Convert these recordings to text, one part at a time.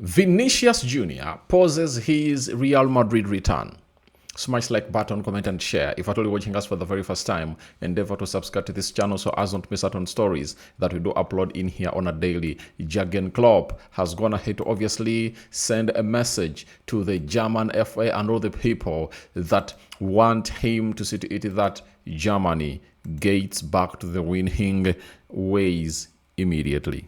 Vinicius Jr. pauses his Real Madrid return. Smash like button, comment and share. If at all you're watching us for the very first time, endeavor to subscribe to this channel so as not to miss out on stories that we do upload in here on a daily. Jurgen Klopp has gone ahead to obviously send a message to the German FA and all the people that want him to see to it that Germany gets back to the winning ways immediately.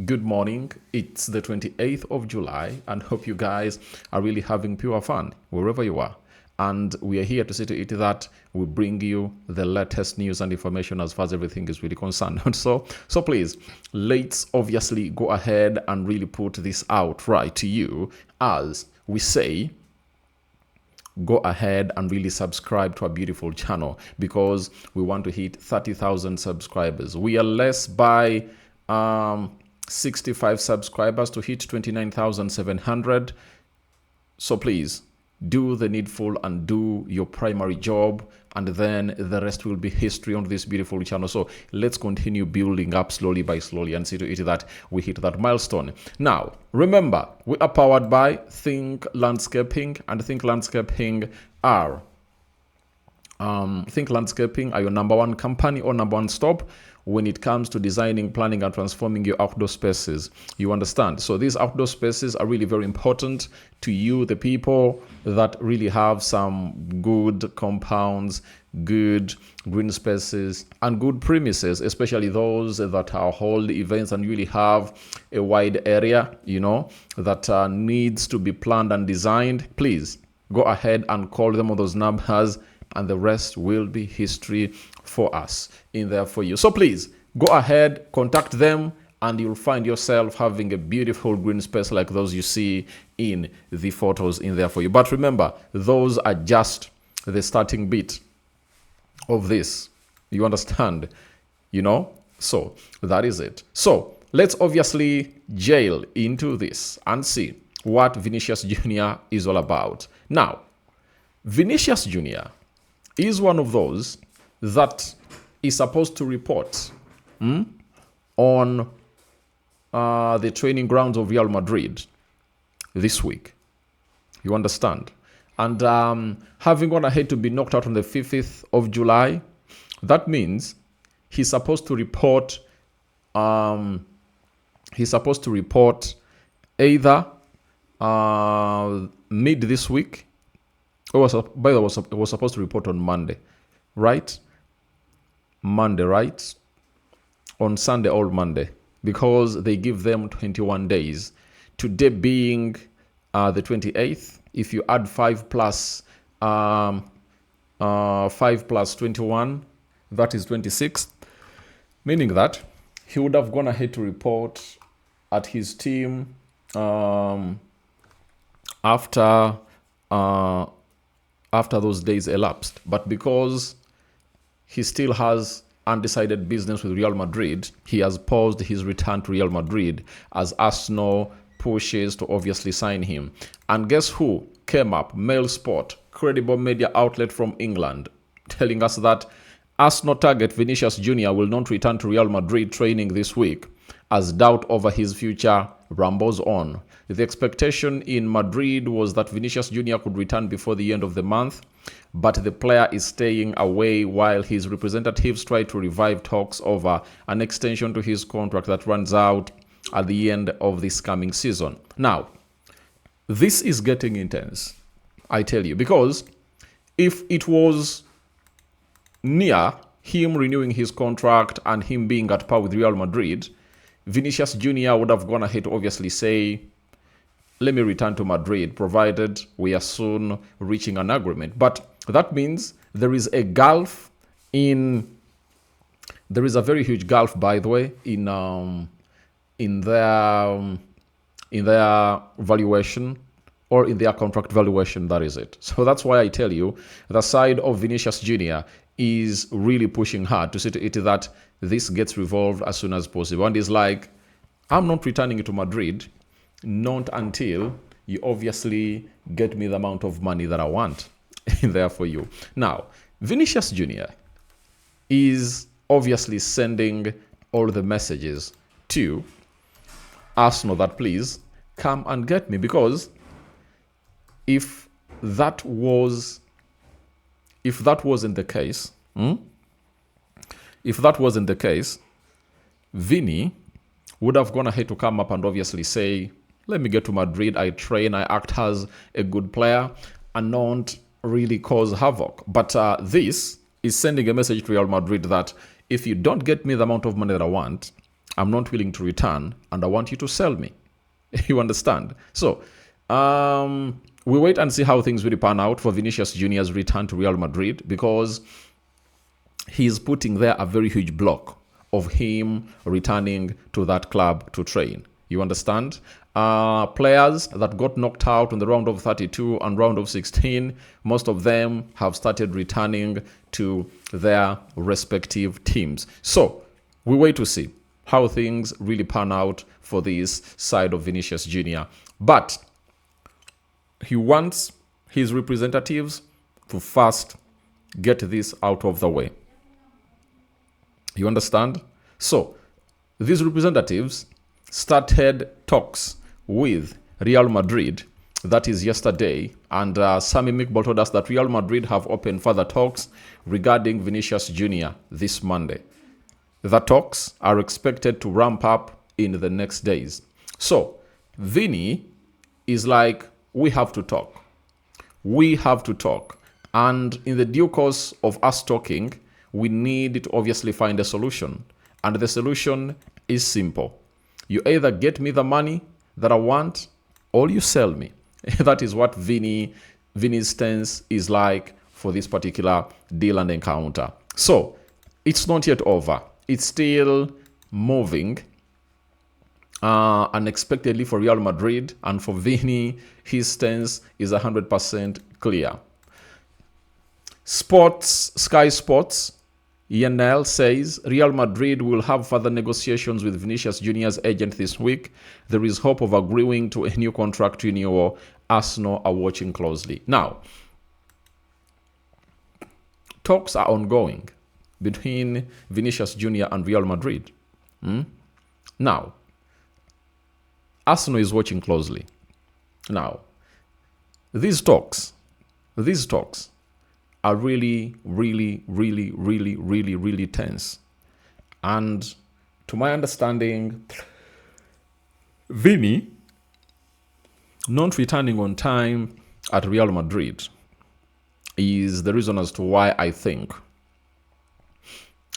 Good morning, it's the 28th of July and hope you guys are really having pure fun wherever you are. And we are here to see to it that we bring you the latest news and information as far as everything is really concerned. So please, let's obviously go ahead and really put this out right to you as we say, go ahead and really subscribe to our beautiful channel because we want to hit 30,000 subscribers. We are less by 65 subscribers to hit 29,700. So please do the needful and do your primary job, and then the rest will be history on this beautiful channel. So let's continue building up slowly by slowly and see to it that we hit that milestone. Now remember, we are powered by Think Landscaping, and Think Landscaping are Think Landscaping are your number one company or number one stop when it comes to designing, planning, and transforming your outdoor spaces. You understand? So these outdoor spaces are really very important to you, the people that really have some good compounds, good green spaces, and good premises, especially those that are hold events and really have a wide area, that needs to be planned and designed. Please go ahead and call them on those numbers, and the rest will be history for us in there for you. So please go ahead, contact them, and you'll find yourself having a beautiful green space like those you see in the photos in there for you. But remember, those are just the starting bit of this. You understand? So that is it. So let's obviously jail into this and see what Vinicius Jr. is all about. Now, Vinicius Jr. is one of those that is supposed to report on the training grounds of Real Madrid this week. You understand? And having gone ahead to be knocked out on the 5th of July, that means he's supposed to report. Either mid this week. By the way, it was supposed to report on Monday, right? On Sunday or Monday, because they give them 21 days. Today being the 28th, if you add 5 plus 21, that is 26, meaning that he would have gone ahead to report at his team after those days elapsed. But because he still has undecided business with Real Madrid, he has paused his return to Real Madrid as Arsenal pushes to obviously sign him. And guess who came up? Mail Sport, credible media outlet from England, telling us that Arsenal target Vinicius Jr. will not return to Real Madrid training this week as doubt over his future rambles on. The expectation in Madrid was that Vinicius Jr. could return before the end of the month, but the player is staying away while his representatives try to revive talks over an extension to his contract that runs out at the end of this coming season. Now, this is getting intense, I tell you, because if it was near him renewing his contract and him being at par with Real Madrid, Vinicius Jr. would have gone ahead to obviously say, let me return to Madrid, provided we are soon reaching an agreement. But that means there is a gulf there is a very huge gulf, by the way, in their valuation, or in their contract valuation, that is it. So that's why I tell you, the side of Vinicius Jr. is really pushing hard to see to it that this gets resolved as soon as possible. And he's like, I'm not returning to Madrid, not until you obviously get me the amount of money that I want in there for you. Now, Vinicius Jr. is obviously sending all the messages to Arsenal that please come and get me. Because if that wasn't the case, Vini would have gone ahead to come up and obviously say, let me get to Madrid, I train, I act as a good player, and not really cause havoc. But this is sending a message to Real Madrid that if you don't get me the amount of money that I want, I'm not willing to return, and I want you to sell me. You understand? So, we wait and see how things really pan out for Vinicius Jr.'s return to Real Madrid, because he's putting there a very huge block of him returning to that club to train. You understand? Players that got knocked out in the round of 32 and round of 16, most of them have started returning to their respective teams. So we wait to see how things really pan out for this side of Vinicius Jr. But he wants his representatives to first get this out of the way. You understand? So these representatives started talks with Real Madrid, that is yesterday, and Sami Mikbol told us that Real Madrid have opened further talks regarding Vinicius Jr. this Monday. The talks are expected to ramp up in the next days. So Vini is like, we have to talk. We have to talk. And in the due course of us talking, we need to obviously find a solution. And the solution is simple. You either get me the money that I want, or you sell me. That is what Vini's stance is like for this particular deal and encounter. So it's not yet over. It's still moving unexpectedly for Real Madrid, and for Vini, his stance is 100% clear. Sky Sports, Yanel says Real Madrid will have further negotiations with Vinicius Jr.'s agent this week. There is hope of agreeing to a new contract renewal. Arsenal are watching closely. Now, talks are ongoing between Vinicius Jr. and Real Madrid. Now, Arsenal is watching closely. Now, these talks are really, really, really, really, really, really tense. And to my understanding, Vini not returning on time at Real Madrid is the reason as to why I think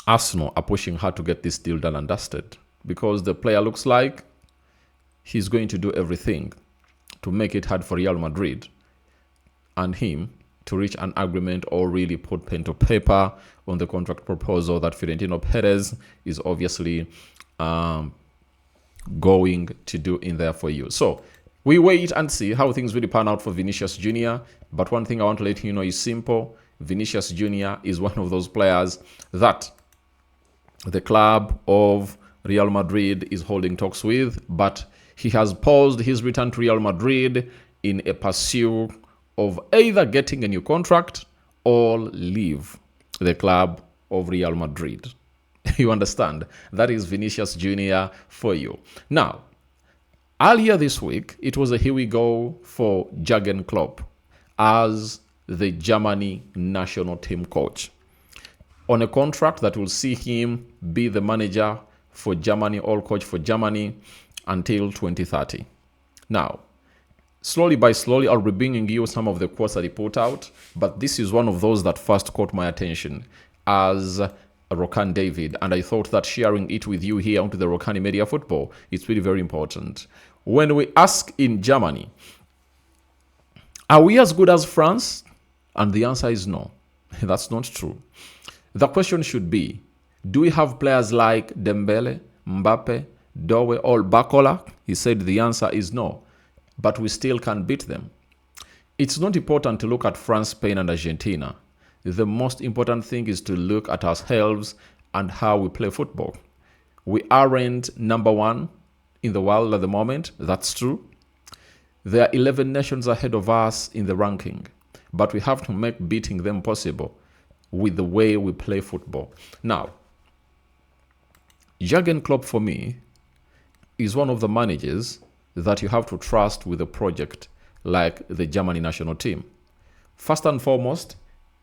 Arsenal are pushing hard to get this deal done and dusted, because the player looks like he's going to do everything to make it hard for Real Madrid and him to reach an agreement or really put pen to paper on the contract proposal that Florentino Perez is obviously going to do in there for you. So we wait and see how things really pan out for Vinicius Jr. But one thing I want to let you know is simple. Vinicius Jr. is one of those players that the club of Real Madrid is holding talks with, but he has paused his return to Real Madrid in a pursuit of either getting a new contract or leave the club of Real Madrid. You understand? That is Vinicius Jr. for you. Now, earlier this week, it was a here we go for Jurgen Klopp as the Germany national team coach on a contract that will see him be the manager for Germany, all coach for Germany until 2030. Now, slowly by slowly, I'll be bringing you some of the quotes that he put out, but this is one of those that first caught my attention as Rokani David, and I thought that sharing it with you here onto the Rokani Media Football is really very important. When we ask in Germany, are we as good as France? And the answer is no. That's not true. The question should be, do we have players like Dembele, Mbappe, Dowe, or Bakola? He said the answer is no, but we still can beat them. It's not important to look at France, Spain, and Argentina. The most important thing is to look at ourselves and how we play football. We aren't number one in the world at the moment. That's true. There are 11 nations ahead of us in the ranking, but we have to make beating them possible with the way we play football. Now, Jurgen Klopp for me is one of the managers that you have to trust with a project like the Germany national team. First and foremost,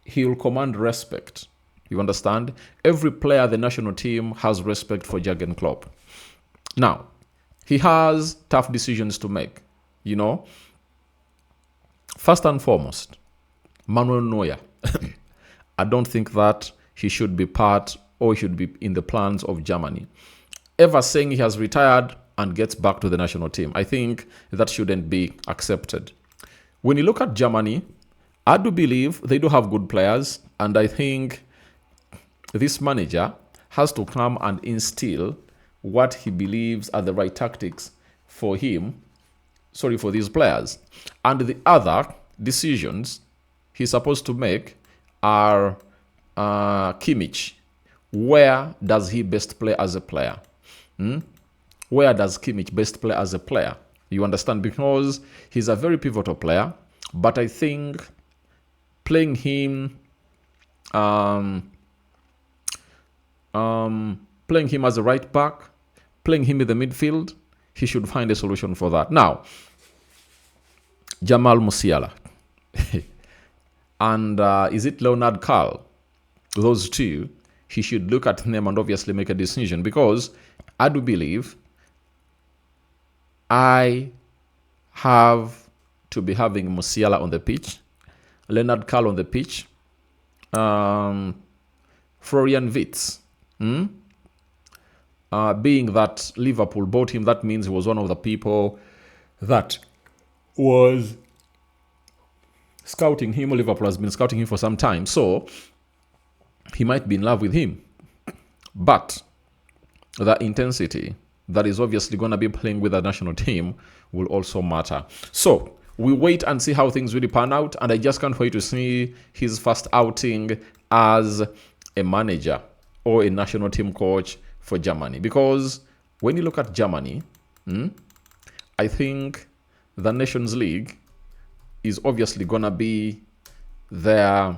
he will command respect. You understand? Every player the national team has respect for Jurgen Klopp. Now, he has tough decisions to make, you know. First and foremost, Manuel Neuer. I don't think that he should be part or he should be in the plans of Germany. Ever saying he has retired and gets back to the national team, I think that shouldn't be accepted. When you look at Germany, I do believe they do have good players, and I think this manager has to come and instill what he believes are the right tactics for these players. And the other decisions he's supposed to make are Kimmich. Where does he best play as a player? Where does Kimmich best play as a player? You understand? Because he's a very pivotal player, but I think playing him as a right back, playing him in the midfield, he should find a solution for that. Now, Jamal Musiala and is it Leonard Carl? Those two, he should look at them and obviously make a decision, because I do believe I have to be having Musiala on the pitch, Leonard Carl on the pitch, Florian Wirtz. Being that Liverpool bought him, that means he was one of the people that was scouting him. Liverpool has been scouting him for some time, so he might be in love with him. But the intensity that is obviously going to be playing with the national team will also matter. So we wait and see how things really pan out, and I just can't wait to see his first outing as a manager or a national team coach for Germany. Because when you look at Germany, I think the Nations League is obviously gonna be their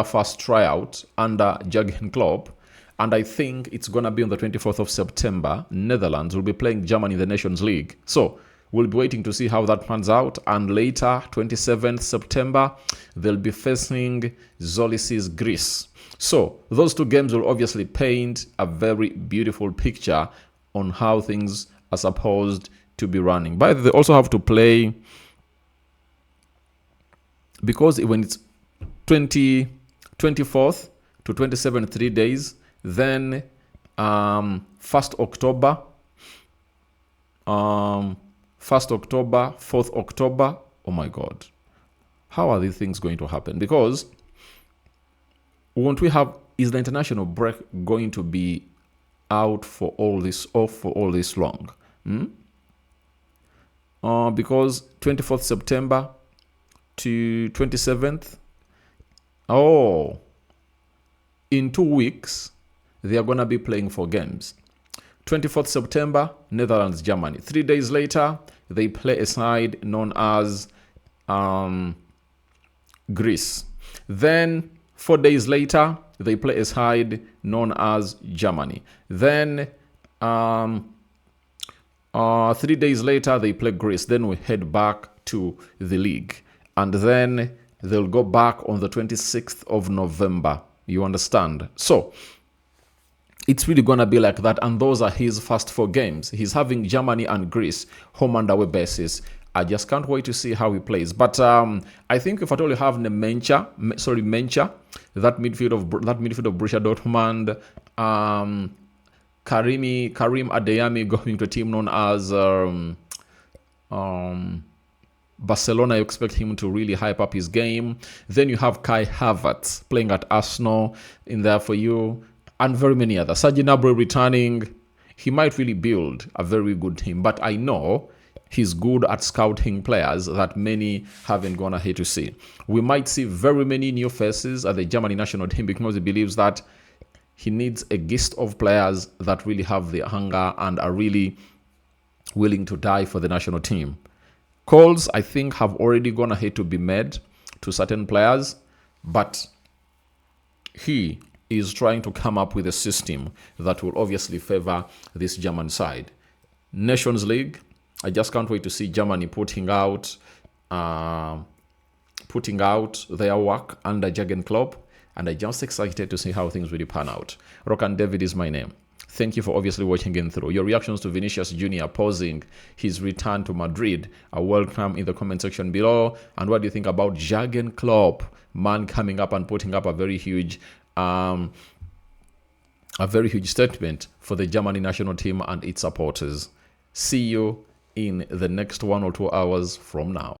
first tryout under Jurgen Klopp, and I think it's gonna be on the 24th of September. Netherlands will be playing Germany in the Nations League, so we'll be waiting to see how that pans out. And later, 27th September, they'll be facing Zolis's Greece. So those two games will obviously paint a very beautiful picture on how things are supposed to be running. But they also have to play, because when it's 24th to 27th, 3 days, then 1st October, 4th October, oh my God. How are these things going to happen? Because is the international break going to be off for all this long? Because 24th September to 27th, in 2 weeks, they are going to be playing 4 games. 24th September, Netherlands, Germany. 3 days later, they play a side known as Greece. Then 4 days later, they play a side known as Germany. Then 3 days later, they play Greece. Then we head back to the league. And then they'll go back on the 26th of November. You understand? So it's really going to be like that. And those are his first 4 games. He's having Germany and Greece home and away basis. I just can't wait to see how he plays. But I think if at all you have Mencha, that midfield of Borussia Dortmund, Karim Adeyemi going to a team known as Barcelona. You expect him to really hype up his game. Then you have Kai Havertz playing at Arsenal in there for you, and very many others. Serge Gnabry returning. He might really build a very good team, but I know he's good at scouting players that many haven't gone ahead to see. We might see very many new faces at the Germany national team, because he believes that he needs a gist of players that really have the hunger and are really willing to die for the national team. Calls, I think, have already gone ahead to be made to certain players, but he is trying to come up with a system that will obviously favor this German side. Nations League, I just can't wait to see Germany putting out their work under Jurgen Klopp, and I'm just excited to see how things really pan out. Rokani David is my name. Thank you for obviously watching in through. Your reactions to Vinicius Jr. pausing his return to Madrid are welcome in the comment section below. And what do you think about Jurgen Klopp, man, coming up and putting up a very huge statement for the Germany national team and its supporters? See you in the next 1 or 2 hours from now.